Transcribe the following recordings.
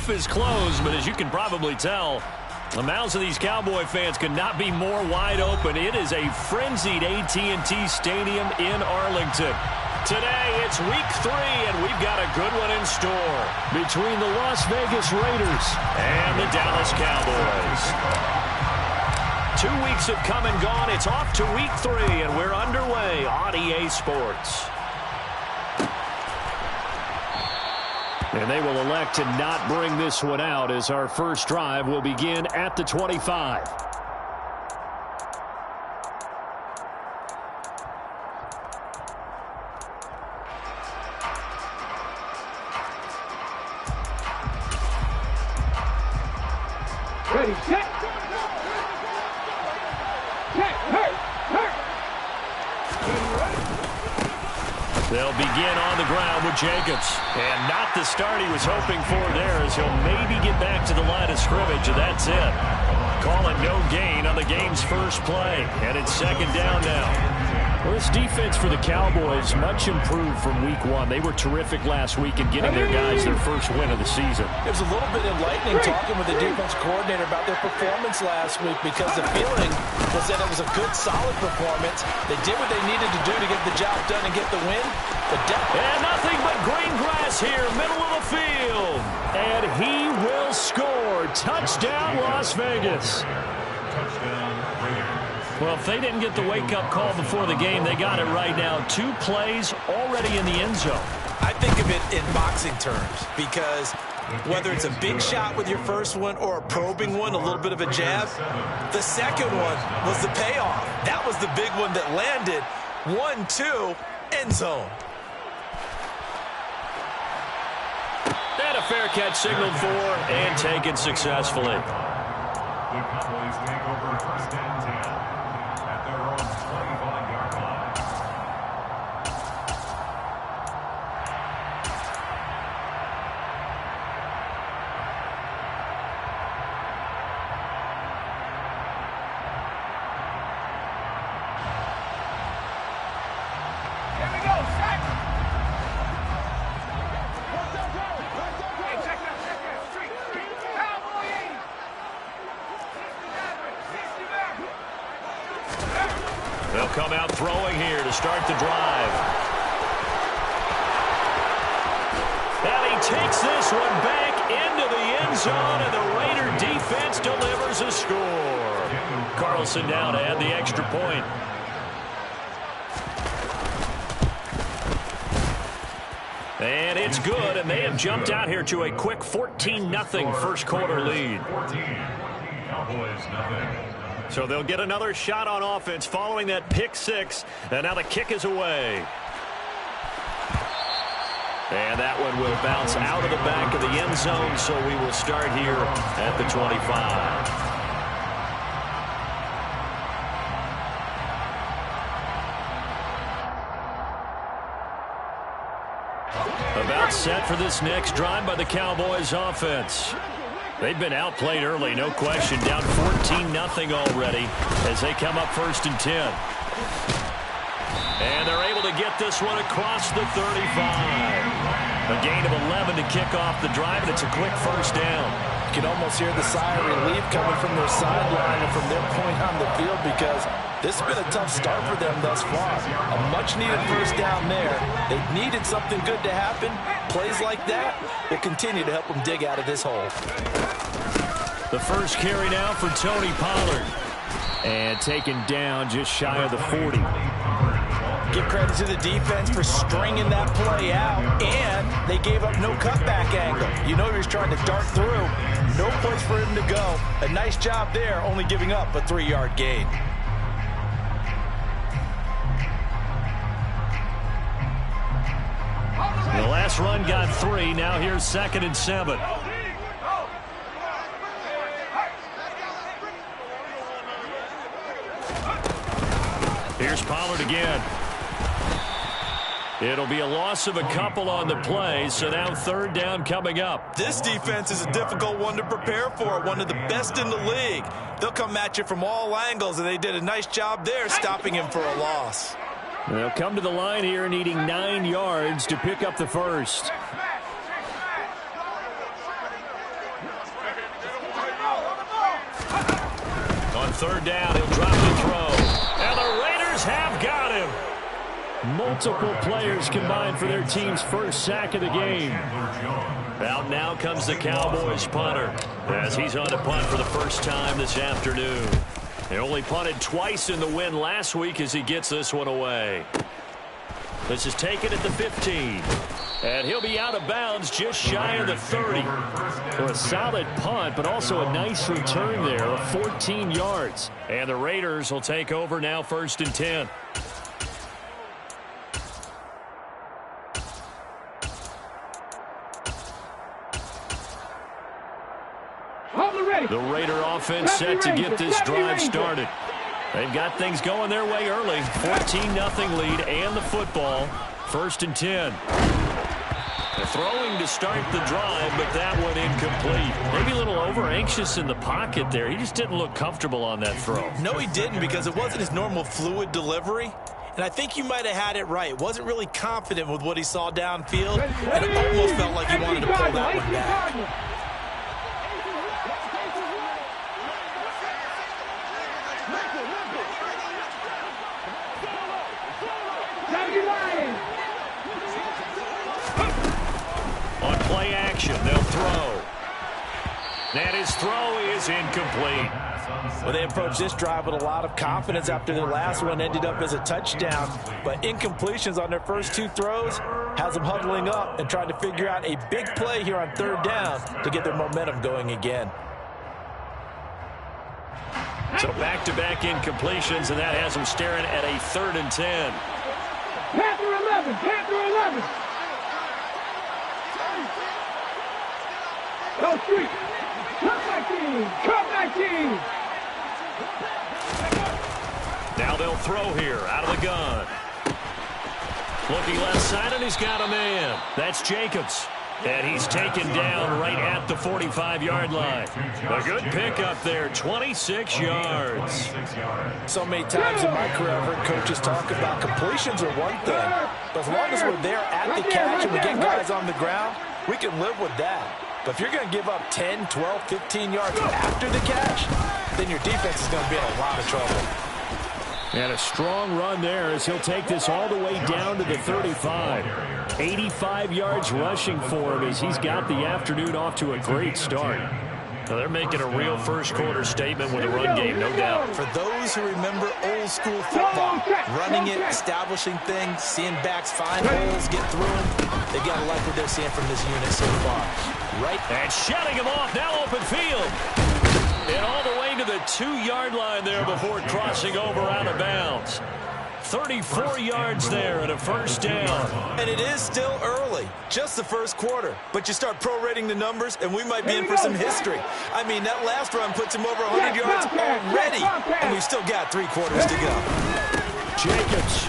roof is closed, but as you can probably tell, the mouths of these Cowboy fans could not be more wide open. It is a frenzied AT&T Stadium in Arlington. Today, it's week 3, and we've got a good one in store between the Las Vegas Raiders and the Dallas Cowboys. 2 weeks have come and gone. It's off to week 3, and we're underway on EA Sports. And they will elect to not bring this one out as our first drive will begin at the 25. Ready, set. They'll begin on the ground with Jacobs. And not the start he was hoping for there, as he'll maybe get back to the line of scrimmage, and that's it. Calling no gain on the game's first play. And it's second down now. Well, this defense for the Cowboys much improved from week 1. They were terrific last week in getting their guys their first win of the season. It was a little bit enlightening talking with the defense coordinator about their performance last week, because the feeling was that it was a good, solid performance. They did what they needed to do to get the job done and get the win. And nothing but green grass here, middle of the field. And he will score. Touchdown, Las Vegas. Well, if they didn't get the wake-up call before the game, they got it right now. 2 plays already in the end zone. I think of it in boxing terms, because whether it's a big shot with your first one or a probing one, a little bit of a jab, the second one was the payoff. That was the big one that landed. 1-2, end zone. And a fair catch signaled for and taken successfully. The Cowboys take over first and 10 at their own 25-yard line. Here we go, set. They'll come out throwing here to start the drive. And he takes this one back into the end zone, and the Raider defense delivers a score. Carlson now to add the extra point. And it's good, and they have jumped out here to a quick 14-0 first quarter lead. 14, Cowboys nothing. So they'll get another shot on offense following that pick 6, and now the kick is away. And that one will bounce out of the back of the end zone, so we will start here at the 25. About set for this next drive by the Cowboys offense. They've been outplayed early, no question. Down 14-0 already as they come up first and 10. And they're able to get this one across the 35. A gain of 11 to kick off the drive, and it's a quick first down. You can almost hear the sigh of relief coming from their sideline and from their point on the field, because this has been a tough start for them thus far. A much-needed first down there. They needed something good to happen. Plays like that will continue to help them dig out of this hole. The first carry now for Tony Pollard. And taken down just shy of the 40. Give credit to the defense for stringing that play out, and they gave up no cutback angle. You know he was trying to dart through. No place for him to go. A nice job there, only giving up a 3-yard gain. The last run got 3. Now here's 2nd and 7. Here's Pollard again. It'll be a loss of a couple on the play, so now 3rd down coming up. This defense is a difficult one to prepare for, one of the best in the league. They'll come at you from all angles, and they did a nice job there stopping him for a loss. They'll come to the line here needing 9 yards to pick up the first. third down. He'll drop the throw. And the Raiders have got him. Multiple players combined for their team's first sack of the game. Out now comes the Cowboys punter as he's on to punt for the first time this afternoon. He only punted twice in the win last week as he gets this one away. This is taken at the 15. And he'll be out of bounds just shy of the 30. So a solid punt, but also a nice return there of 14 yards. And the Raiders will take over now, 1st and 10. The Raider offense set to get this drive started. They've got things going their way early. 14-0 lead and the football. 1st and 10. They're throwing to start the drive, but that one incomplete. Maybe a little over-anxious in the pocket there. He just didn't look comfortable on that throw. No, he didn't, because it wasn't his normal fluid delivery. And I think you might have had it right. Wasn't really confident with what he saw downfield, and it almost felt like he wanted to pull that one back. On play action, they'll throw. And his throw is incomplete. Well, they approached this drive with a lot of confidence after their last one ended up as a touchdown. But incompletions on their first 2 throws has them huddling up and trying to figure out a big play here on 3rd down to get their momentum going again. So back-to-back incompletions, and that has them staring at a 3rd and 10. Panther 11, Panther 11. Go street. Come back team. Now they'll throw here out of the gun. Looking left side, and he's got a man. That's Jacobs. And he's taken down right at the 45-yard line. A good pickup there, 26 yards. So many times in my career, I've heard coaches talk about completions are one thing. But as long as we're there at the catch and we get guys on the ground, we can live with that. But if you're going to give up 10, 12, 15 yards after the catch, then your defense is going to be in a lot of trouble. And a strong run there as he'll take this all the way down to the 35. 85 yards rushing for him as he's got the afternoon off to a great start. Now they're making a real first-quarter statement with a run game, no doubt. For those who remember old-school football, running it, establishing things, seeing backs find holes, get through them, they've got to like what they're seeing from this unit so far. Right. And shutting him off, now open field. And all the way to the 2-yard line there before crossing over out of bounds. 34 yards there and a first down. And it is still early, just the first quarter. But you start prorating the numbers, and we might be in for some history. I mean, that last run puts him over 100 yards already, and we've still got 3 quarters to go. Jacobs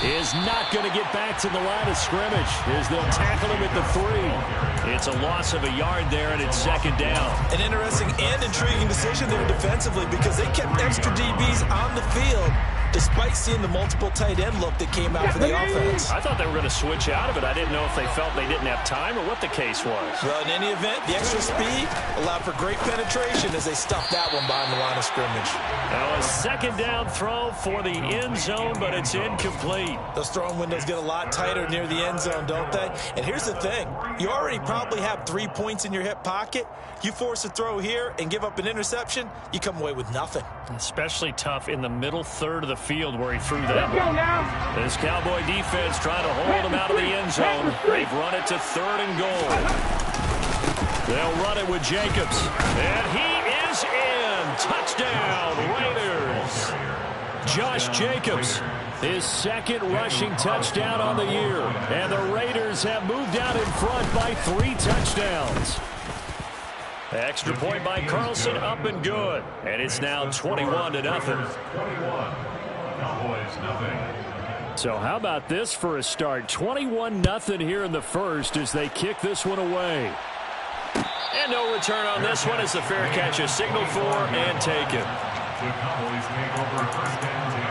is not going to get back to the line of scrimmage as they'll tackle him at the 3. It's a loss of a yard there, and it's second down. An interesting and intriguing decision there defensively because they kept extra DBs on the field despite seeing the multiple tight end look that came out for the offense. I thought they were going to switch out of it. I didn't know if they felt they didn't have time or what the case was. Well, in any event, the extra speed allowed for great penetration as they stuffed that one behind the line of scrimmage. Now a second down throw for the end zone, but it's incomplete. Those throwing windows get a lot tighter near the end zone, don't they? And here's the thing. You already probably have 3 points in your hip pocket. You force a throw here and give up an interception, you come away with nothing. Especially tough in the middle third of the field where he threw that one. This Cowboy defense trying to hold him out of the end zone. They've run it to 3rd and goal. They'll run it with Jacobs. And he is in. Touchdown, Raiders. Josh Jacobs, his 2nd rushing touchdown on the year. And the Raiders have moved out in front by 3 touchdowns. Extra point by Carlson, up and good. And it's now 21-0. So how about this for a start? 21-0 here in the first as they kick this one away. And no return on this one as the fair catch is signaled for and taken. The Cowboys make over 1st and 10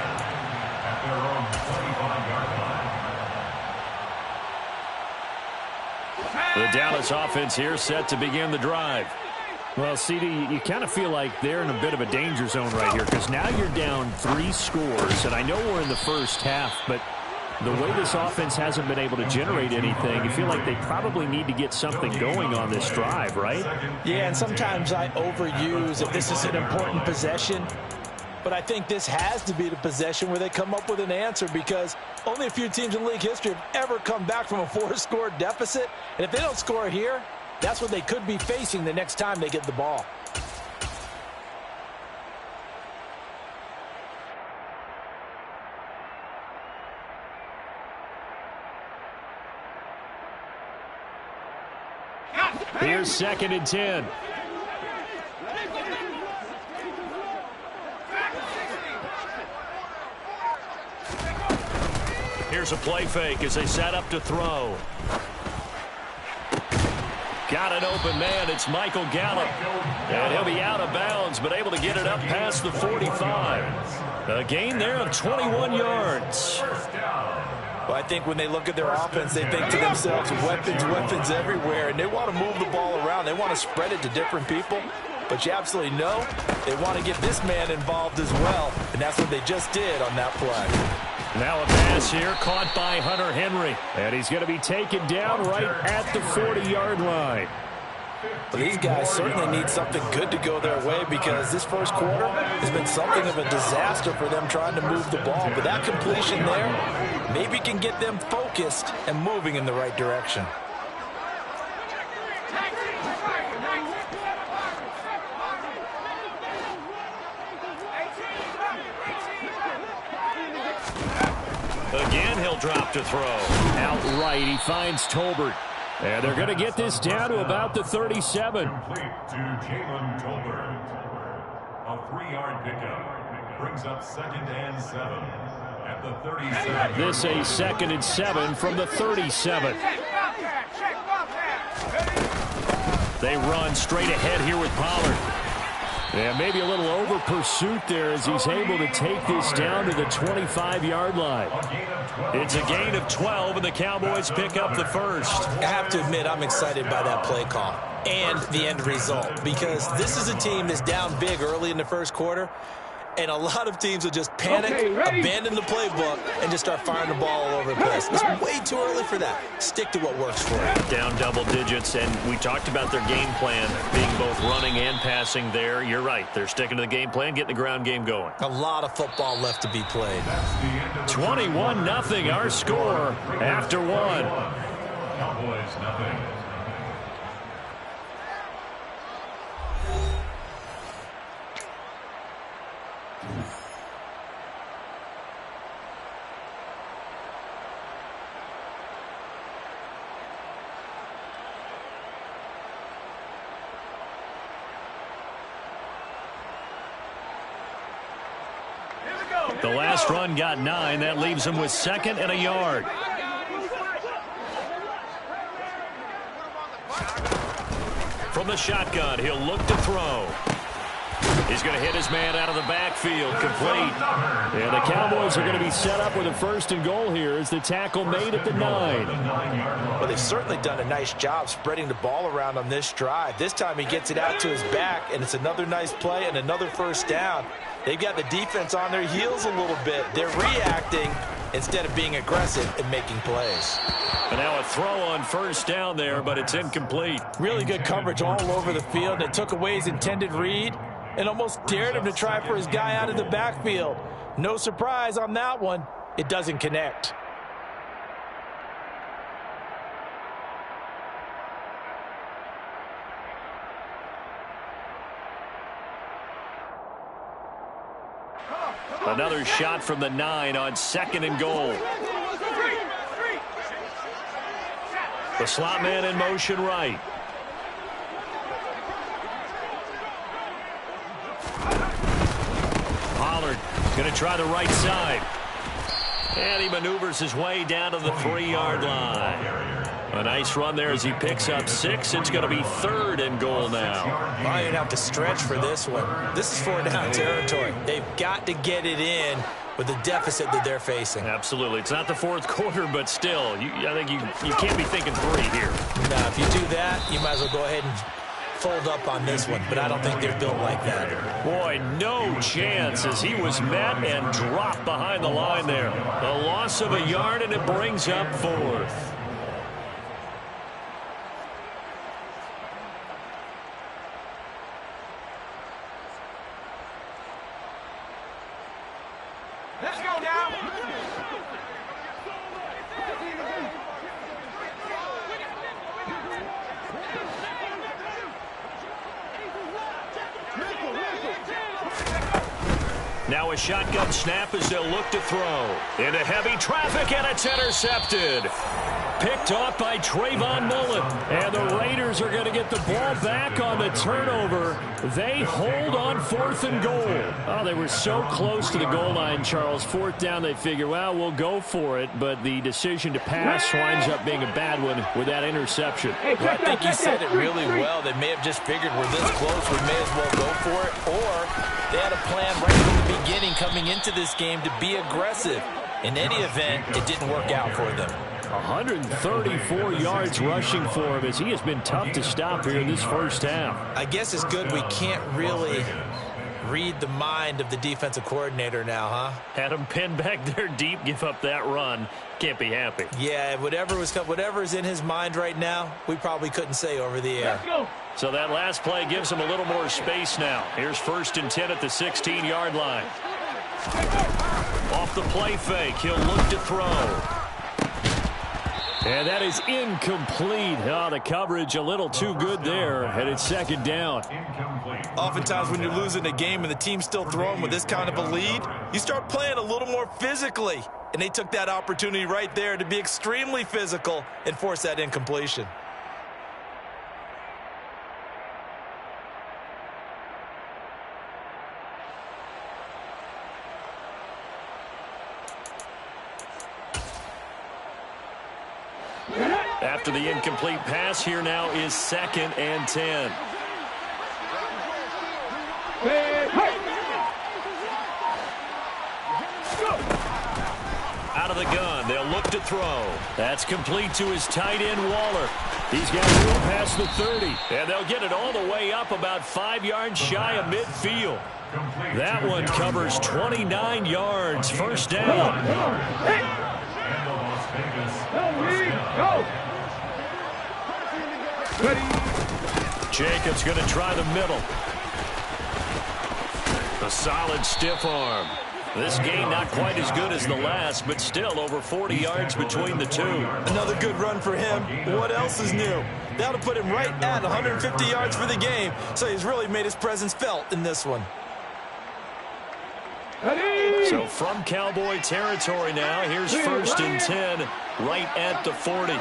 at their own 25-yard line. The Dallas offense here set to begin the drive. Well, CD, you kind of feel like they're in a bit of a danger zone right here because now you're down 3 scores, and I know we're in the first half, but the way this offense hasn't been able to generate anything, you feel like they probably need to get something going on this drive, right? Yeah, and sometimes I overuse if this is an important possession, but I think this has to be the possession where they come up with an answer because only a few teams in league history have ever come back from a 4-score deficit, and if they don't score here, that's what they could be facing the next time they get the ball. Here's 2nd and 10. Here's a play fake as they set up to throw. Got an open man. It's Michael Gallup. And he'll be out of bounds, but able to get it up past the 45. A gain there of 21 yards. Well, I think when they look at their offense, they think to themselves, weapons, weapons everywhere, and they want to move the ball around. They want to spread it to different people, but you absolutely know they want to get this man involved as well, and that's what they just did on that play. Now a pass here caught by Hunter Henry, and he's going to be taken down right at the 40-yard line. Well, these guys certainly need something good to go their way because this first quarter has been something of a disaster for them trying to move the ball. But that completion there maybe can get them focused and moving in the right direction. Again, he'll drop to throw. Outright, he finds Tolbert. And they're going to get this down to about the 37. Complete to Jalen Tolbert. A 3-yard pickup brings up 2nd and 7 at the 37. This a 2nd and 7 from the 37. They run straight ahead here with Pollard. Yeah, maybe a little over pursuit there as he's able to take this down to the 25-yard line. It's a gain of 12, and the Cowboys pick up the first. I have to admit, I'm excited by that play call and the end result because this is a team that's down big early in the first quarter, and a lot of teams will just panic, abandon the playbook, and just start firing the ball all over the place. It's way too early for that. Stick to what works for you. Down double digits, and we talked about their game plan being both running and passing there. You're right. They're sticking to the game plan, getting the ground game going. A lot of football left to be played. 21-0 our score after 1. Cowboys nothing. The last run got 9. That leaves him with 2nd and a yard. From the shotgun, he'll look to throw. He's going to hit his man out of the backfield, complete. And the Cowboys are going to be set up with a 1st and goal here as the tackle made at the 9. Well, they've certainly done a nice job spreading the ball around on this drive. This time he gets it out to his back, and it's another nice play and another 1st down. They've got the defense on their heels a little bit. They're reacting instead of being aggressive and making plays. And now a throw on 1st down there, but it's incomplete. Really good coverage all over the field. They took away his intended read and almost dared him to try for his guy out of the backfield. No surprise on that one. It doesn't connect. Another shot from the 9 on 2nd and goal. The slot man in motion right. Pollard going to try the right side. And he maneuvers his way down to the 3-yard line. A nice run there as he picks up 6. It's going to be 3rd and goal now. Well, you're going to have to stretch for this one. This is 4-down territory. They've got to get it in with the deficit that they're facing. Absolutely. It's not the 4th quarter, but still, I think you can't be thinking 3 here. Now, if you do that, you might as well go ahead and fold up on this one, but I don't think they're built like that. Boy, no chance as he was met and dropped behind the line there. A loss of a yard, and it brings up 4th. Let's go now. Now a shotgun snap as they'll look to throw. Into heavy traffic, and it's intercepted. Picked off by Trayvon Mullen. And the Raiders are going to get the ball back on the turnover. They hold on 4th and goal. Oh, they were so close to the goal line, Charles. 4th down, they figure, well, we'll go for it. But the decision to pass winds up being a bad one with that interception. Well, I think you said it really well. They may have just figured we're this close, we may as well go for it. Or they had a plan right from the beginning coming into this game to be aggressive. In any event, it didn't work out for them. 134 yards rushing for him as he has been tough to stop here in this first half. I guess it's good we can't really read the mind of the defensive coordinator now, huh? Had him pinned back there deep, give up that run. Can't be happy. Yeah, whatever's in his mind right now, we probably couldn't say over the air. Let's go. So that last play gives him a little more space now. Here's 1st and 10 at the 16-yard line. Off the play fake, he'll look to throw. And that is incomplete. Oh, the coverage a little too good there, and it's 2nd down. Oftentimes when you're losing a game and the team's still throwing with this kind of a lead, you start playing a little more physically. And they took that opportunity right there to be extremely physical and force that incompletion. After the incomplete pass, here now is 2nd and 10. Out of the gun, they'll look to throw. That's complete to his tight end, Waller. He's got room past the 30, and they'll get it all the way up about 5 yards shy of midfield. That one covers 29 yards. 1st down. Go. Jacobs going to try the middle. A solid stiff arm. This game not quite as good as the last, but still over 40 yards between the two. Another good run for him. What else is new? That'll put him right at 150 yards for the game, so he's really made his presence felt in this one. So from Cowboy territory now, here's 1st and 10 right at the 40.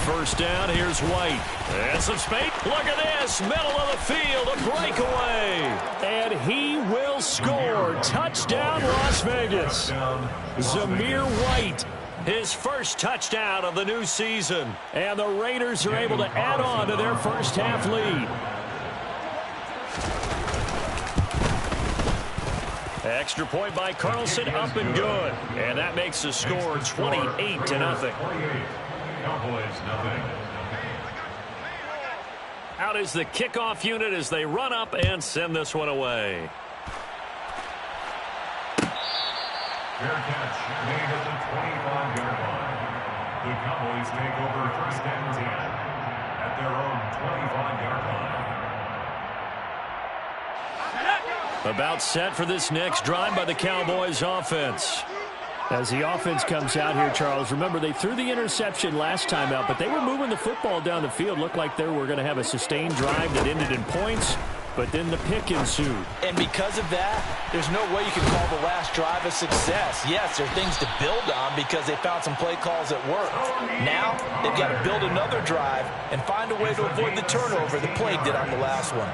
1st down, here's White. And some space. Look at this, middle of the field, a breakaway. And he will score. Touchdown, Las Vegas. Zamir White, his first touchdown of the new season. And the Raiders are able to add on to their first half lead. Extra point by Carlson, up and good. And that makes the score 28-0. Cowboys, nothing. Out is the kickoff unit as they run up and send this one away. Fair catch made at the 25-yard line. The Cowboys take over 1st and 10 at their own 25-yard line. About set for this next drive by the Cowboys offense. As the offense comes out here, Charles, remember they threw the interception last time out, but they were moving the football down the field. Looked like they were going to have a sustained drive that ended in points, but then the pick ensued. And because of that, there's no way you can call the last drive a success. Yes, there are things to build on because they found some play calls that worked. Now, they've got to build another drive and find a way to avoid the turnover the Plague did on the last one.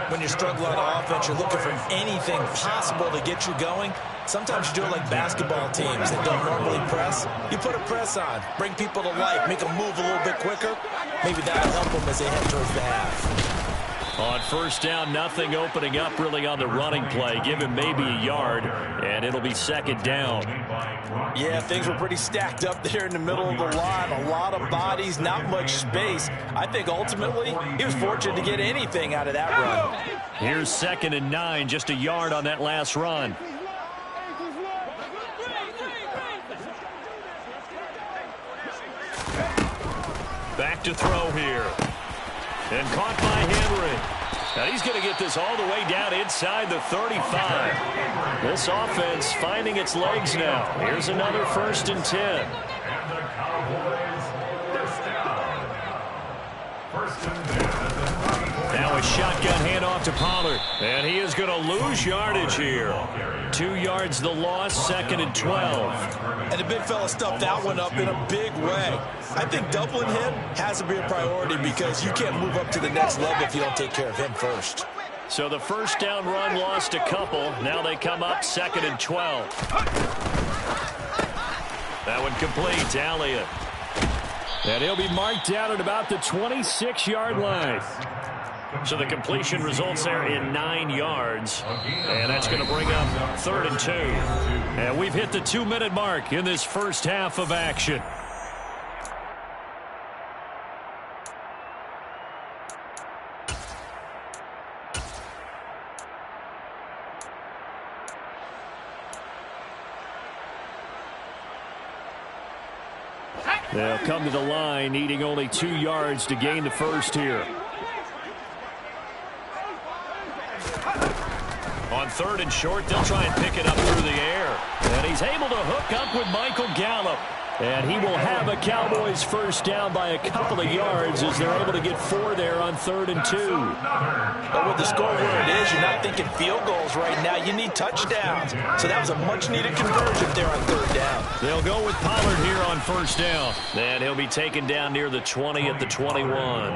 When you're struggling on offense, you're looking for anything possible to get you going. Sometimes you do it like basketball teams that don't normally press. You put a press on, bring people to life, make them move a little bit quicker. Maybe that'll help them as they head towards the half. On first down, nothing opening up really on the running play. Give him maybe a yard, and it'll be second down. Yeah, things were pretty stacked up there in the middle of the line. A lot of bodies, not much space. I think ultimately he was fortunate to get anything out of that run. Here's 2nd and 9, just a yard on that last run. Back to throw here. And caught by Henry. Now he's going to get this all the way down inside the 35. This offense finding its legs now. Here's another 1st and 10. And the Cowboys first down. 1st and 10 at the 34. Now a shotgun handoff to Pollard. And he is going to lose yardage here. 2 yards the loss, 2nd and 12. And the big fella stuffed that one up in a big way. I think doubling him has to be a priority because you can't move up to the next level if you don't take care of him first. So the first down run lost a couple. Now they come up 2nd and 12. That one complete to Elliott. And he'll be marked down at about the 26-yard line. So the completion results there in 9 yards. And that's going to bring up 3rd and 2. And we've hit the 2-minute mark in this first half of action. They'll come to the line, needing only 2 yards to gain the first here. On 3rd and short, they'll try and pick it up through the air. And he's able to hook up with Michael Gallup. And he will have a Cowboys first down by a couple of yards as they're able to get 4 there on 3rd and 2. But with the score where it is, you're not thinking field goals right now. You need touchdowns. So that was a much-needed conversion there on 3rd down. They'll go with Pollard here on first down. And he'll be taken down near the 20 at the 21.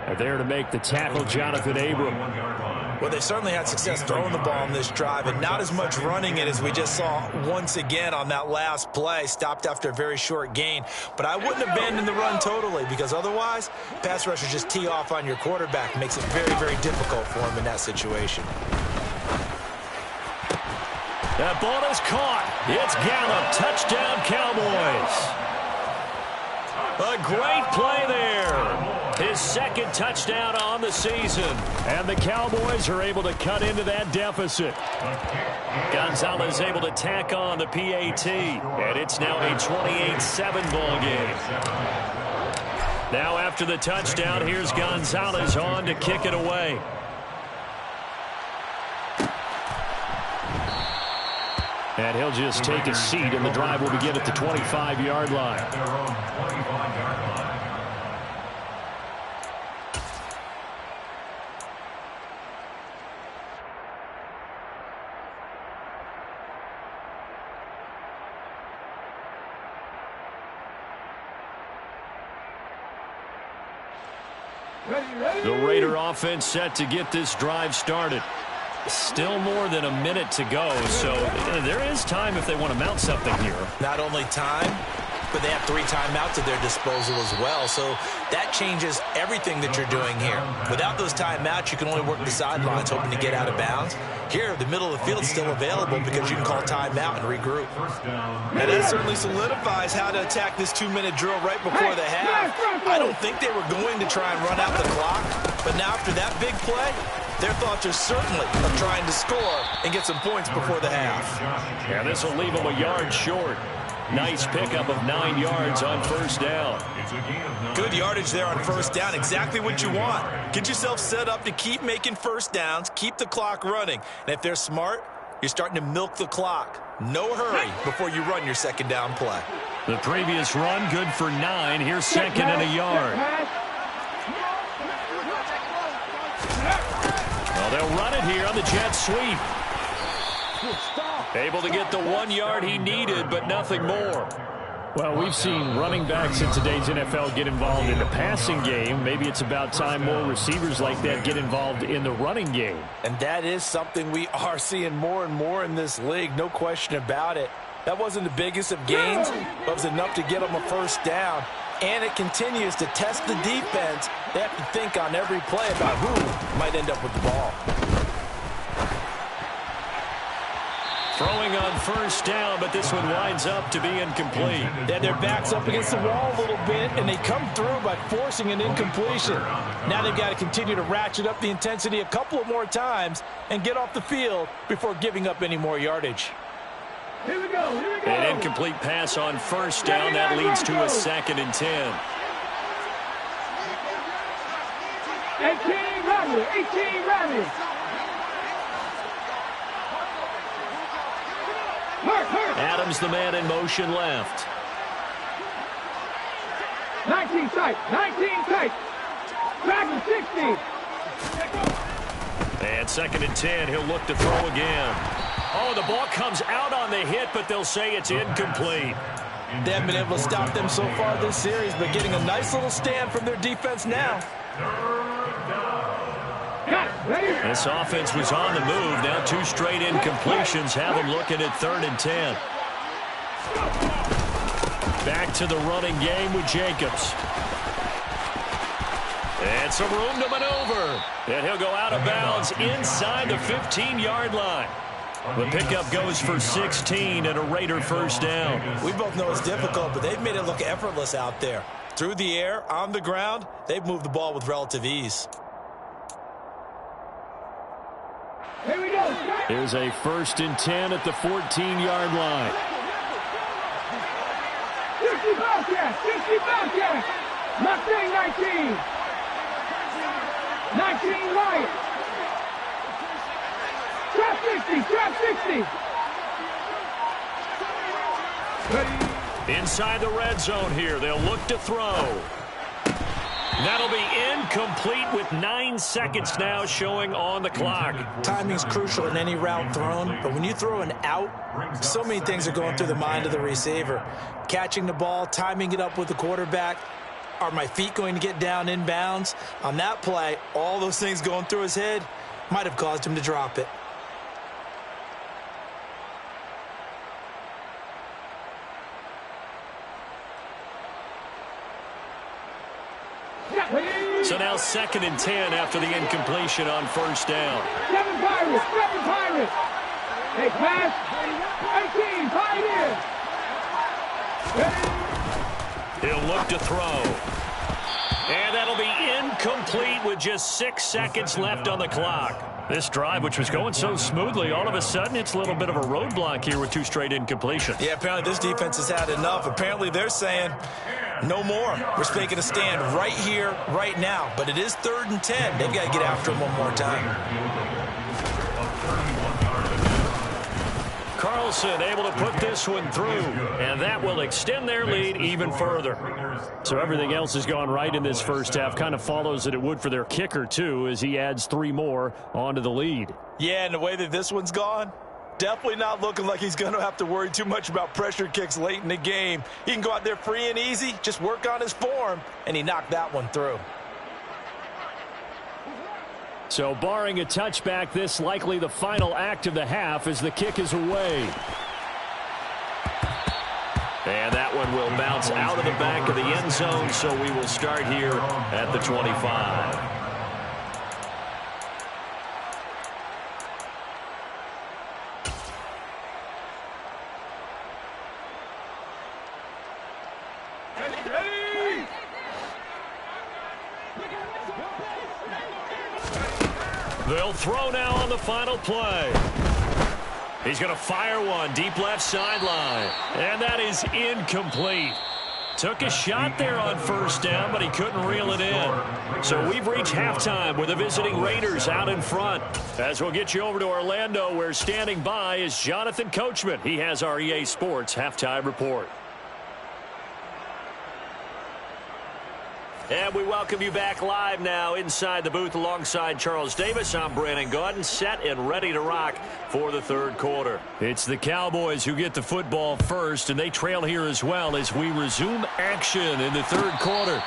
And there to make the tackle, Jonathan Abram. Well, they certainly had success throwing the ball on this drive, and not as much running it as we just saw once again on that last play. Stopped after a very short gain. But I wouldn't abandon the run totally, because otherwise, pass rushers just tee off on your quarterback. Makes it very, very difficult for him in that situation. That ball is caught. It's Gallup. Touchdown, Cowboys. A great play there. His 2nd touchdown on the season. And the Cowboys are able to cut into that deficit. Gonzalez able to tack on the PAT. And it's now a 28-7 ball game. Now after the touchdown, here's Gonzalez on to kick it away. And he'll just take a seat, and the drive will begin at the 25-yard line. The Raider offense set to get this drive started. Still more than a minute to go, so there is time if they want to mount something here. Not only time, but they have 3 timeouts at their disposal as well, so that changes everything that you're doing here. Without those timeouts, you can only work the sidelines hoping to get out of bounds. Here, the middle of the field is still available because you can call timeout and regroup. And that certainly solidifies how to attack this 2-minute drill right before the half. I don't think they were going to try and run out the clock, but now after that big play, their thoughts are certainly of trying to score and get some points before the half. Yeah, this will leave them a yard short. Nice pickup of 9 yards on first down. Good yardage there on first down. Exactly what you want. Get yourself set up to keep making first downs, keep the clock running. And if they're smart, you're starting to milk the clock. No hurry before you run your second down play. The previous run, good for 9. Here's 2nd and a yard. Well, they'll run it here on the jet sweep. Able to get the 1 yard he needed, but nothing more. Well, we've seen running backs in today's NFL get involved in the passing game. Maybe it's about time more receivers like that get involved in the running game. And that is something we are seeing more and more in this league, no question about it. That wasn't the biggest of gains, but it was enough to get them a first down. And it continues to test the defense. They have to think on every play about who might end up with the ball. Throwing on first down, but this one winds up to be incomplete. Yeah, their back's up against the wall a little bit, and they come through by forcing an incompletion. Now they've got to continue to ratchet up the intensity a couple of more times and get off the field before giving up any more yardage. Here we go, here we go. An incomplete pass on first down. That leads to a 2nd and 10. 18 Riley, 18 Riley. Adams, the man in motion left. 19 tight, 19 tight. Back to 60. And 2nd and 10, he'll look to throw again. Oh, the ball comes out on the hit, but they'll say it's incomplete. They haven't been able to stop them so far this series, but getting a nice little stand from their defense now. This offense was on the move. Now 2 straight incompletions have them looking at 3rd and 10. Back to the running game with Jacobs. And some room to maneuver. And he'll go out of bounds inside the 15-yard line. The pickup goes for 16 and a Raider first down. We both know it's difficult, but they've made it look effortless out there. Through the air, on the ground, they've moved the ball with relative ease. Here we go. Here's a 1st and 10 at the 14-yard line. 60 Bobcats, 60 Bobcats. Mustang 19. 19 Lions. Trap 60, trap 60. Inside the red zone here. They'll look to throw. That'll be incomplete with 9 seconds now showing on the clock. Timing's crucial in any route thrown, but when you throw an out, so many things are going through the mind of the receiver. Catching the ball, timing it up with the quarterback. Are my feet going to get down inbounds? On that play, all those things going through his head might have caused him to drop it. So now 2nd and 10 after the incompletion on first down. 7 Pirates, 7 Pirates. Hey, pass. 18, Pioneers. He'll look to throw. And that'll be incomplete with just 6 seconds left on the clock. This drive, which was going so smoothly, all of a sudden it's a little bit of a roadblock here with 2 straight incompletions. Yeah, apparently this defense has had enough. Apparently they're saying no more. We're making a stand right here, right now. But it is 3rd and 10. They've got to get after him one more time. Carlson able to put this one through, and that will extend their lead even further. So everything else has gone right in this first half. Kind of follows that it would for their kicker, too, as he adds 3 more onto the lead. Yeah, and the way that this one's gone, definitely not looking like he's going to have to worry too much about pressure kicks late in the game. He can go out there free and easy, just work on his form, and he knocked that one through. So barring a touchback, this likely the final act of the half as the kick is away. And that one will bounce out of the back of the end zone, so we will start here at the 25. They'll throw now on the final play. He's going to fire one deep left sideline. And that is incomplete. Took a shot there on first down, but he couldn't reel it in. So we've reached halftime with the visiting Raiders out in front. As we'll get you over to Orlando, where standing by is Jonathan Coachman. He has our EA Sports halftime report. And we welcome you back live now inside the booth alongside Charles Davis. I'm Brandon Gaudin, set and ready to rock for the third quarter. It's the Cowboys who get the football first, and they trail here as well as we resume action in the third quarter.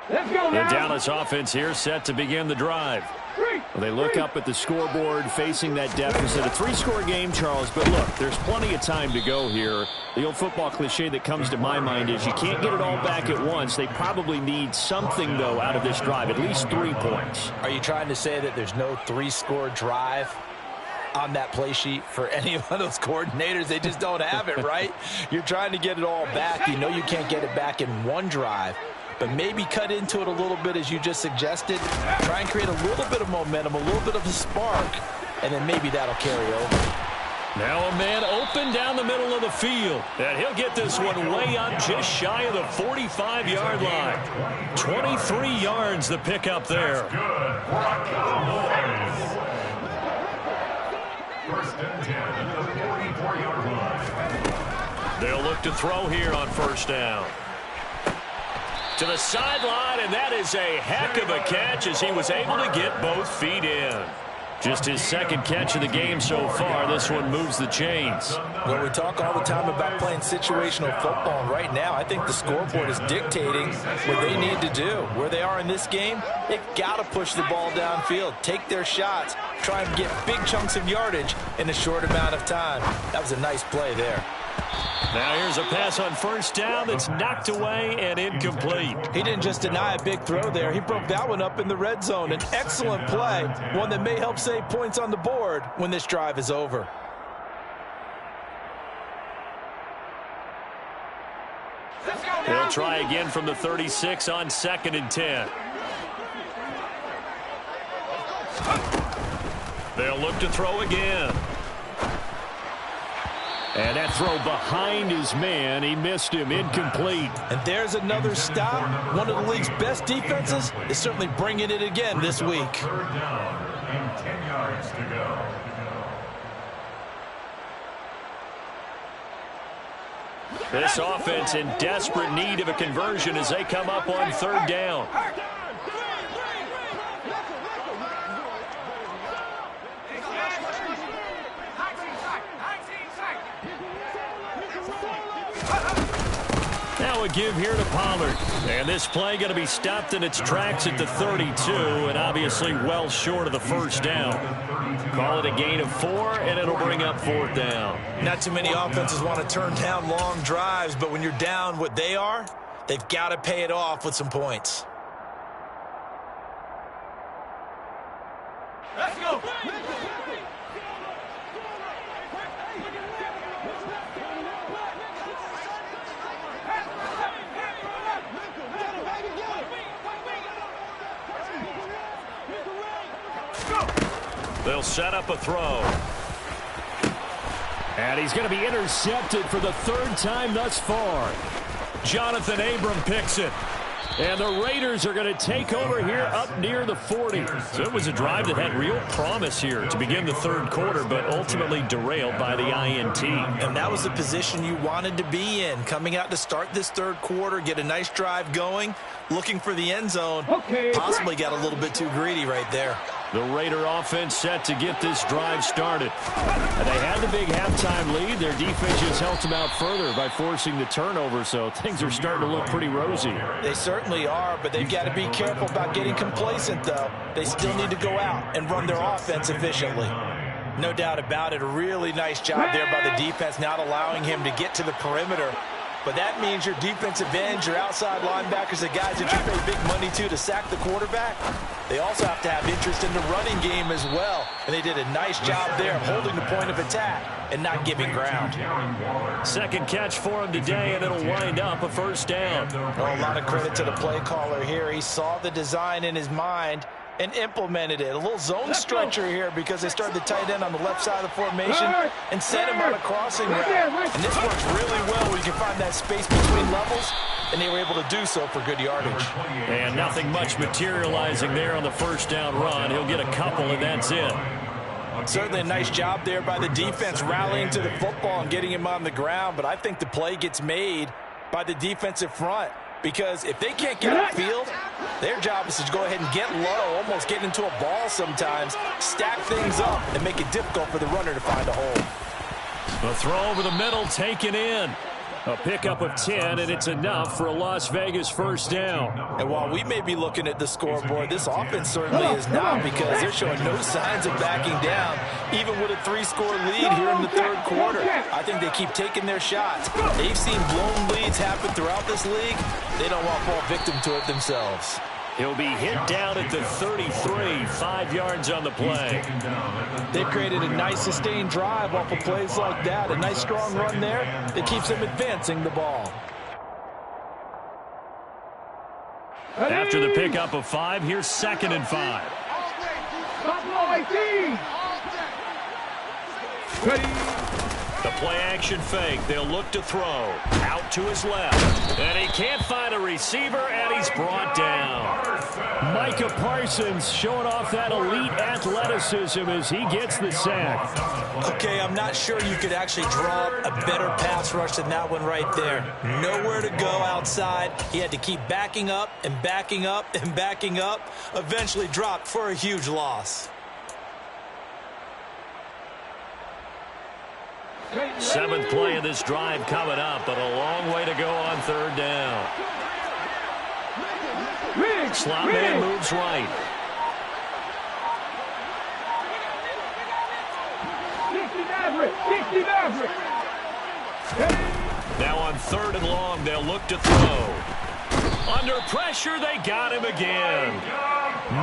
Let's go The now. Dallas offense here set to begin the drive. Well, they look up at the scoreboard facing that deficit. A 3-score game, Charles, but look, there's plenty of time to go here. The old football cliche that comes to my mind is you can't get it all back at once. They probably need something, though, out of this drive, at least 3 points. Are you trying to say that there's no 3-score drive on that play sheet for any of those coordinators? They just don't have it, right? You're trying to get it all back. You know you can't get it back in one drive. But maybe cut into it a little bit, as you just suggested. Try and create a little bit of momentum, a little bit of a spark, and then maybe that'll carry over. Now a man open down the middle of the field. And he'll get this one way up just shy of the 45-yard line. 23 yards the pickup there. Good for a Cowboys. First and 10 at the 44-yard line. They'll look to throw here on first down. To the sideline, and that is a heck of a catch as he was able to get both feet in. Just his second catch of the game so far. This one moves the chains. Well, we talk all the time about playing situational football, and right now I think the scoreboard is dictating what they need to do. Where they are in this game, they've got to push the ball downfield, take their shots, try and get big chunks of yardage in a short amount of time. That was a nice play there. Now here's a pass on first down that's knocked away and incomplete. He didn't just deny a big throw there. He broke that one up in the red zone. An excellent play, one that may help save points on the board when this drive is over. They'll try again from the 36 on 2nd and 10. They'll look to throw again. And that throw behind his man. He missed him. Incomplete. And there's another stop. One of the league's best defenses is certainly bringing it again this week. 3rd down and 10 yards to go. This offense in desperate need of a conversion as they come up on 3rd down. Now a give here to Pollard. And this play going to be stopped in its tracks at the 32, and obviously well short of the first down. Call it a gain of 4, and it'll bring up 4th down. Not too many offenses want to turn down long drives, but when you're down what they are, they've got to pay it off with some points. Let's go. They'll set up a throw. And he's going to be intercepted for the 3rd time thus far. Jonathan Abram picks it. And the Raiders are going to take over here up near the 40. So it was a drive that had real promise here to begin the 3rd quarter, but ultimately derailed by the INT. And that was the position you wanted to be in. Coming out to start this 3rd quarter, get a nice drive going, looking for the end zone. Possibly got a little bit too greedy right there. The Raider offense set to get this drive started. And they had the big halftime lead. Their defense just helped them out further by forcing the turnover, so things are starting to look pretty rosy. They certainly are, but they've got to be careful about getting complacent, though. They still need to go out and run their offense efficiently. No doubt about it. A really nice job there by the defense, not allowing him to get to the perimeter. But that means your defensive ends, your outside linebackers, the guys that you pay big money to sack the quarterback, they also have to have interest in the running game as well. And they did a nice job there of holding the point of attack and not giving ground. 2nd catch for him today, and it'll wind up a 1st down. Oh, a lot of credit to the play caller here. He saw the design in his mind and implemented it. A little zone stretcher here because they started the tight end on the left side of the formation and sent him on a crossing route. And this works really well when you can find that space between levels, and they were able to do so for good yardage. And nothing much materializing there on the 1st down run. He'll get a couple, and that's it. Certainly a nice job there by the defense rallying to the football and getting him on the ground, but I think the play gets made by the defensive front. Because if they can't get upfield, their job is to go ahead and get low, almost get into a ball sometimes, stack things up, and make it difficult for the runner to find a hole. The throw over the middle taken in. A pickup of 10, and it's enough for a Las Vegas first down. And while we may be looking at the scoreboard, this offense certainly is not, because they're showing no signs of backing down, even with a 3-score lead here in the third quarter. I think they keep taking their shots. They've seen blown leads happen throughout this league. They don't want to fall victim to it themselves. He'll be hit down at the 33, 5 yards on the play. They've created a nice sustained drive off of plays like that. A nice strong run there that keeps them advancing the ball. After the pickup of 5, here's 2nd and 5. The play-action fake. They'll look to throw. Out to his left. And he can't find a receiver, and he's brought down. Micah Parsons showing off that elite athleticism as he gets the sack. Okay, I'm not sure you could actually draw up a better pass rush than that one right there. Nowhere to go outside. He had to keep backing up and backing up and backing up. Eventually dropped for a huge loss. 7th play of this drive coming up, but a long way to go on 3rd down. Slot man moves right. Now on 3rd and long, they'll look to throw. Under pressure, they got him again.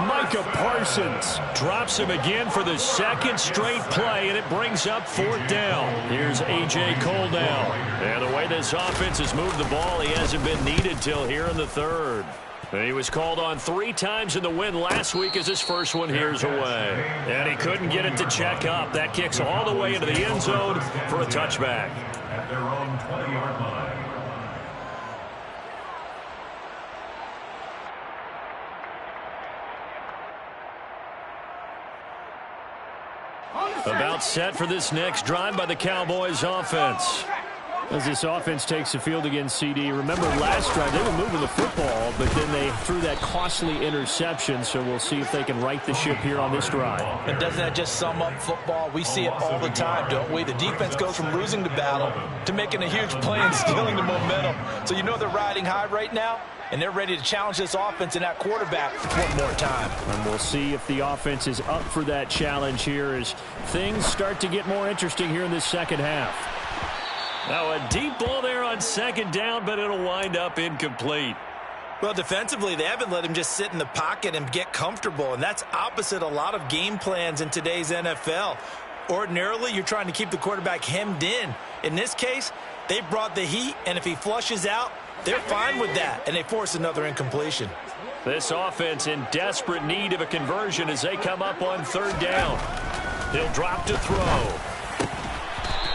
Micah Parsons drops him again for the 2nd straight play, and it brings up 4th down. Here's A.J. Coldell. And the way this offense has moved the ball, he hasn't been needed till here in the 3rd. And he was called on 3 times in the win last week as his first one here's away. And he couldn't get it to check up. That kicks all the way into the end zone for a touchback. At their own 20-yard line. About set for this next drive by the Cowboys offense. As this offense takes the field against CD, remember last drive they were moving the football, but then they threw that costly interception, so we'll see if they can right the ship here on this drive. And doesn't that just sum up football? We see it all the time, don't we? The defense goes from losing the battle to making a huge play and stealing the momentum. So you know they're riding high right now, and they're ready to challenge this offense and that quarterback one more time. And we'll see if the offense is up for that challenge here as things start to get more interesting here in this second half. Now a deep ball there on 2nd down, but it'll wind up incomplete. Well, defensively, they haven't let him just sit in the pocket and get comfortable, and that's opposite a lot of game plans in today's NFL. Ordinarily, you're trying to keep the quarterback hemmed in. In this case, they brought the heat, and if he flushes out, they're fine with that, and they force another incompletion. This offense in desperate need of a conversion as they come up on 3rd down. He'll drop to throw.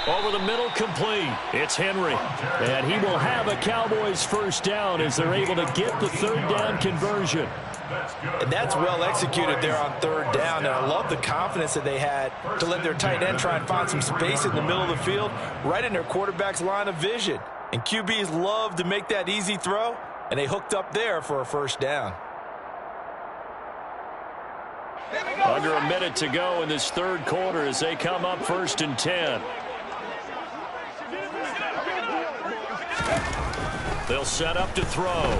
Over the middle, complete. It's Henry. And he will have a Cowboys first down as they're able to get the 3rd down conversion. And that's well executed there on 3rd down. And I love the confidence that they had to let their tight end try and find some space in the middle of the field, right in their quarterback's line of vision. And QBs love to make that easy throw, and they hooked up there for a first down. Under a minute to go in this 3rd quarter as they come up 1st and 10. They'll set up to throw.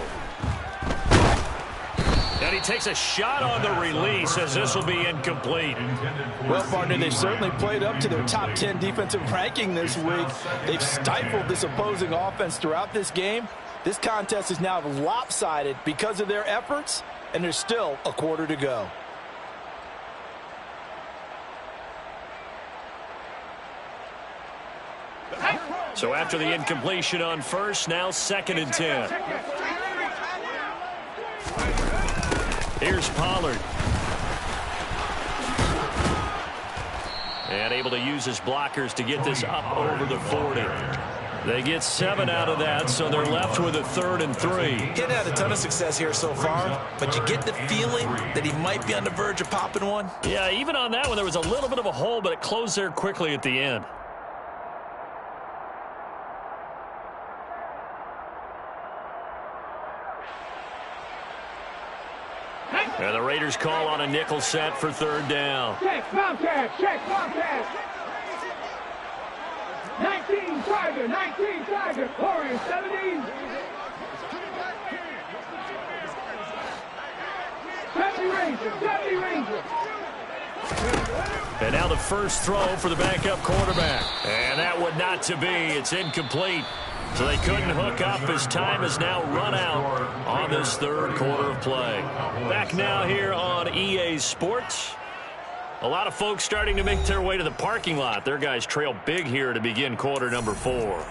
And he takes a shot on the release as this will be incomplete. Well, partner, they've certainly played up to their top 10 defensive ranking this week. They've stifled this opposing offense throughout this game. This contest is now lopsided because of their efforts, and there's still a quarter to go. So after the incompletion on 1st, now 2nd and 10. Here's Pollard. And able to use his blockers to get this up over the 40. They get 7 out of that, so they're left with a 3rd and 3. He hasn't had a ton of success here so far, but you get the feeling that he might be on the verge of popping one. Yeah, even on that one, there was a little bit of a hole, but it closed there quickly at the end. And the Raiders call on a nickel set for 3rd down. Check, Bobcat, check, Bobcat. 19 Tiger, 19 Tiger, Warriors 70. 70 Rangers, 70 Rangers. And now the first throw for the backup quarterback. And that would not to be. It's incomplete. So they couldn't hook up as time is now run out on this third quarter of play. Back now here on EA Sports. A lot of folks starting to make their way to the parking lot. Their guys trail big here to begin quarter number 4.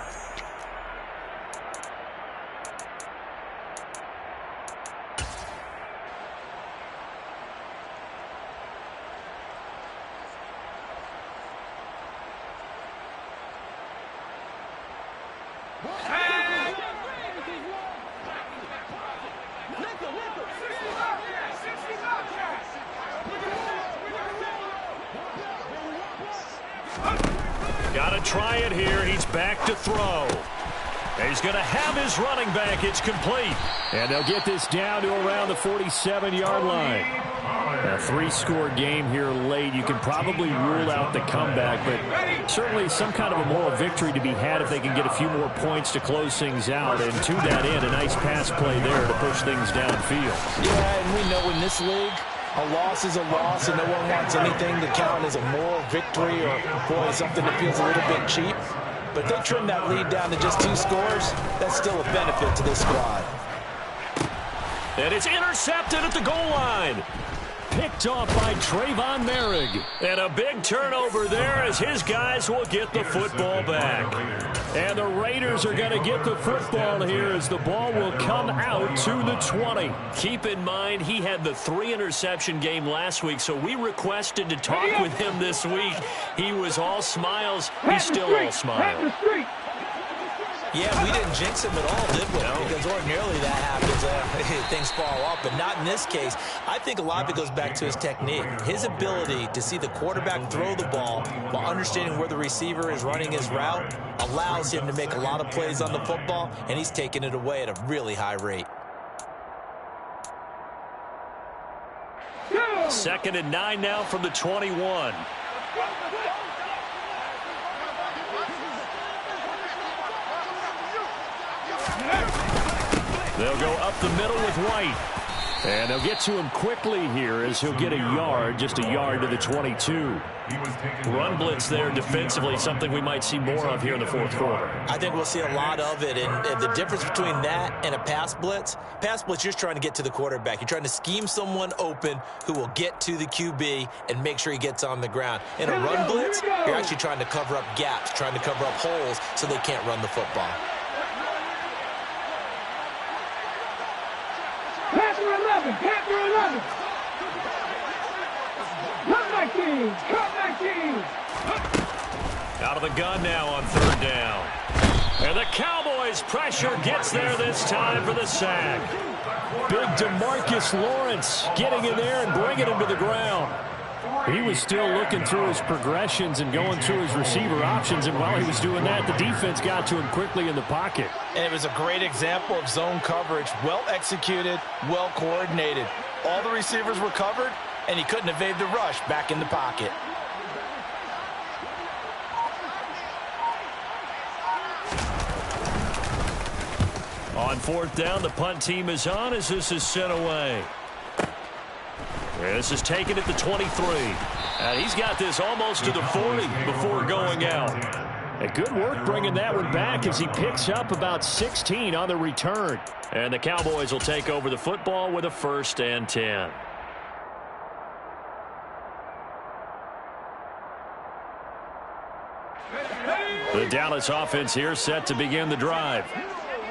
Got to try it here. He's back to throw. And he's going to have his running back. It's complete. And they'll get this down to around the 47-yard line. A 3-score game here late. You can probably rule out the comeback, but certainly some kind of a moral victory to be had if they can get a few more points to close things out. And to that end, a nice pass play there to push things downfield. Yeah, and we know in this league, a loss is a loss, and no one wants anything to count as a moral victory or, boy, something that feels a little bit cheap. But they trim that lead down to just 2 scores. That's still a benefit to this squad. And it's intercepted at the goal line. Picked off by Trayvon Merrick. And a big turnover there as his guys will get the football back. And the Raiders are going to get the football here as the ball will come out to the 20. Keep in mind, he had the 3-interception game last week, so we requested to talk with him this week. He was all smiles. He's still all smiles. Yeah, we didn't jinx him at all, did we? No. Because ordinarily that happens, things fall off, but not in this case. I think a lot of it goes back to his technique. His ability to see the quarterback throw the ball while understanding where the receiver is running his route allows him to make a lot of plays on the football, and he's taking it away at a really high rate. 2nd and 9 now from the 21. They'll go up the middle with White. And they'll get to him quickly here as he'll get a yard, just a yard to the 22. Run blitz there defensively, something we might see more of here in the 4th quarter. I think we'll see a lot of it, and the difference between that and a pass blitz, you're just trying to get to the quarterback. You're trying to scheme someone open who will get to the QB and make sure he gets on the ground. In a run blitz, you're actually trying to cover up gaps, trying to cover up holes so they can't run the football. Panther 11, Panther 11. Cut 19, cut 19. Out of the gun now on 3rd down. And the Cowboys' pressure gets there this time for the sack. Big DeMarcus Lawrence getting in there and bringing him to the ground. He was still looking through his progressions and going through his receiver options, and while he was doing that, the defense got to him quickly in the pocket. And it was a great example of zone coverage. Well executed, well coordinated. All the receivers were covered, and he couldn't evade the rush back in the pocket. On 4th down, the punt team is on as this is sent away. This is taken at the 23. And he's got this almost to the 40 before going out. And good work bringing that one back as he picks up about 16 on the return. And the Cowboys will take over the football with a 1st and 10. The Dallas offense here set to begin the drive.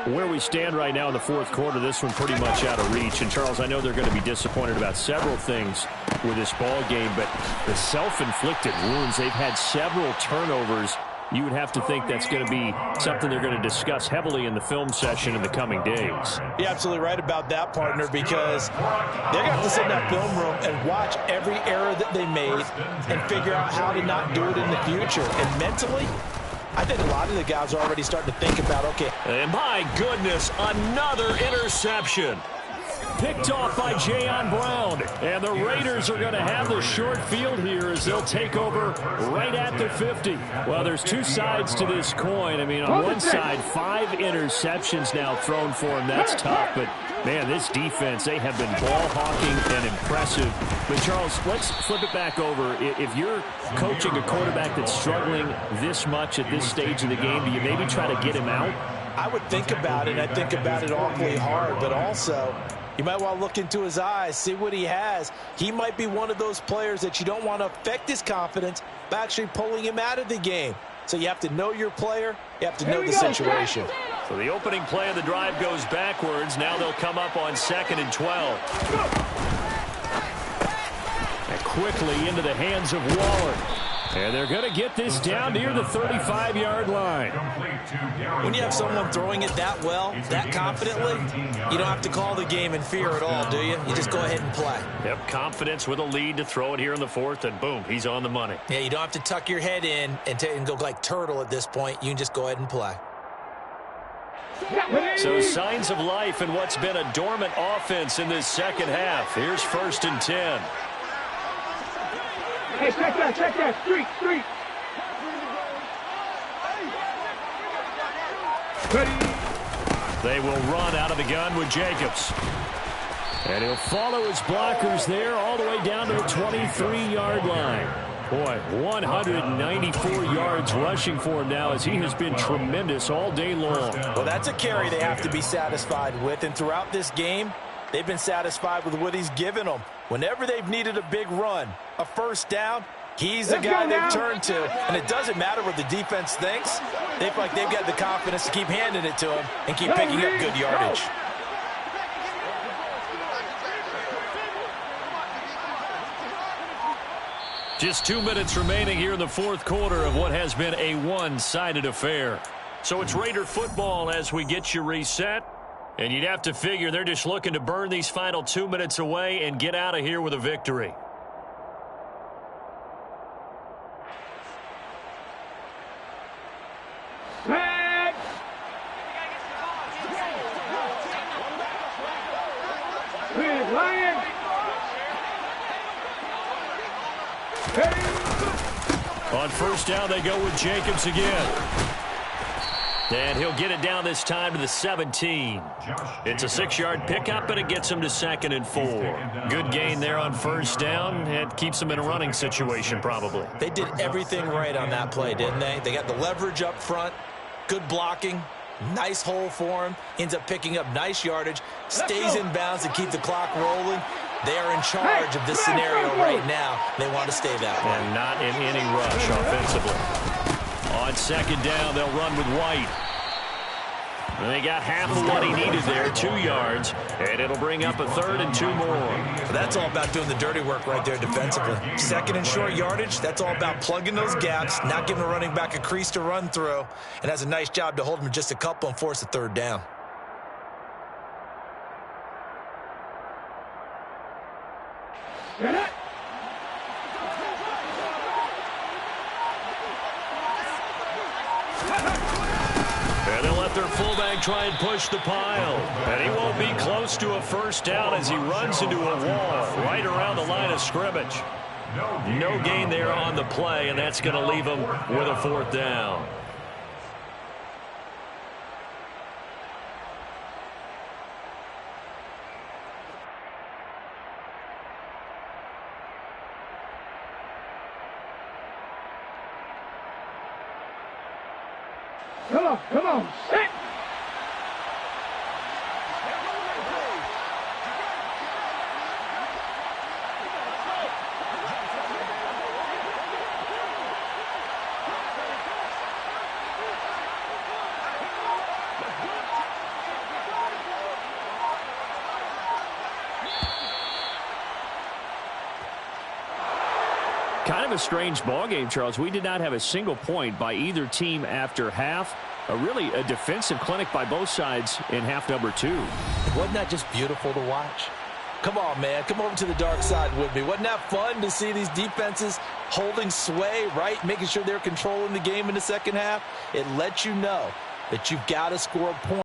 Where we stand right now in the 4th quarter, this one pretty much out of reach. And, Charles, I know they're going to be disappointed about several things with this ball game, but the self-inflicted wounds, they've had several turnovers. You would have to think that's going to be something they're going to discuss heavily in the film session in the coming days. You're absolutely right about that, partner, because they're going to have to sit in that film room and watch every error that they made and figure out how to not do it in the future. And mentally, I think a lot of the guys are already starting to think about, okay. And my goodness, another interception. picked off by Jayon Brown. And the Raiders are going to have the short field here as they'll take over right at the 50. Well, there's two sides to this coin. I mean, on one side, 5 interceptions now thrown for him. That's tough. But, man, this defense, they have been ball hawking and impressive. But, Charles, let's flip it back over. If you're coaching a quarterback that's struggling this much at this stage of the game, do you maybe try to get him out? I would think about it. I think about it awfully hard, but also you might want to look into his eyes, see what he has. He might be one of those players that you don't want to affect his confidence by actually pulling him out of the game. So you have to know your player. You have to know the situation. So the opening play of the drive goes backwards. Now they'll come up on 2nd and 12. And quickly into the hands of Waller. And they're going to get this down near the 35-yard line. When you have someone throwing it that well, that confidently, you don't have to call the game in fear at all, do you? You just go ahead and play. Yep, confidence with a lead to throw it here in the 4th, and boom, he's on the money. Yeah, you don't have to tuck your head in and go like turtle at this point. You can just go ahead and play. So signs of life in what's been a dormant offense in this second half. Here's 1st and 10. Hey, check that, street. They will run out of the gun with Jacobs. And he'll follow his blockers there all the way down to the 23-yard line. Boy, 194 yards rushing for him now as he has been tremendous all day long. Well, that's a carry they have to be satisfied with. And throughout this game, they've been satisfied with what he's given them. Whenever they've needed a big run, a first down, he's the guy they've turned to. And it doesn't matter what the defense thinks. They feel like they've got the confidence to keep handing it to him and keep picking up good yardage. Just 2 minutes remaining here in the 4th quarter of what has been a one-sided affair. So it's Raider football as we get you reset. And you'd have to figure they're just looking to burn these final 2 minutes away and get out of here with a victory. On 1st down, they go with Jacobs again. And he'll get it down this time to the 17. It's a 6-yard pickup, and it gets him to 2nd and 4. Good gain there on 1st down. It keeps them in a running situation, probably. They did everything right on that play, didn't they? They got the leverage up front, good blocking, nice hole for him, ends up picking up nice yardage, stays in bounds to keep the clock rolling. They are in charge of this scenario right now. They want to stay that way. And not in any rush offensively. On 2nd down, they'll run with White. And they got half of what he needed there, 2 yards, and it'll bring up a 3rd and 2 more. That's all about doing the dirty work right there defensively. 2nd and short yardage, that's all about plugging those gaps, not giving the running back a crease to run through, and has a nice job to hold him just a couple and force a 3rd down. And they'll let their fullback try and push the pile. And he won't be close to a 1st down as he runs into a wall right around the line of scrimmage. No gain there on the play, and that's going to leave him with a 4th down. Come on, sit! Kind of a strange ball game, Charles. We did not have a single point by either team after half. Really a defensive clinic by both sides in half number 2. Wasn't that just beautiful to watch? Come on, man. Come over to the dark side with me. Wasn't that fun to see these defenses holding sway, right? Making sure they're controlling the game in the second half. It lets you know that you've got to score points.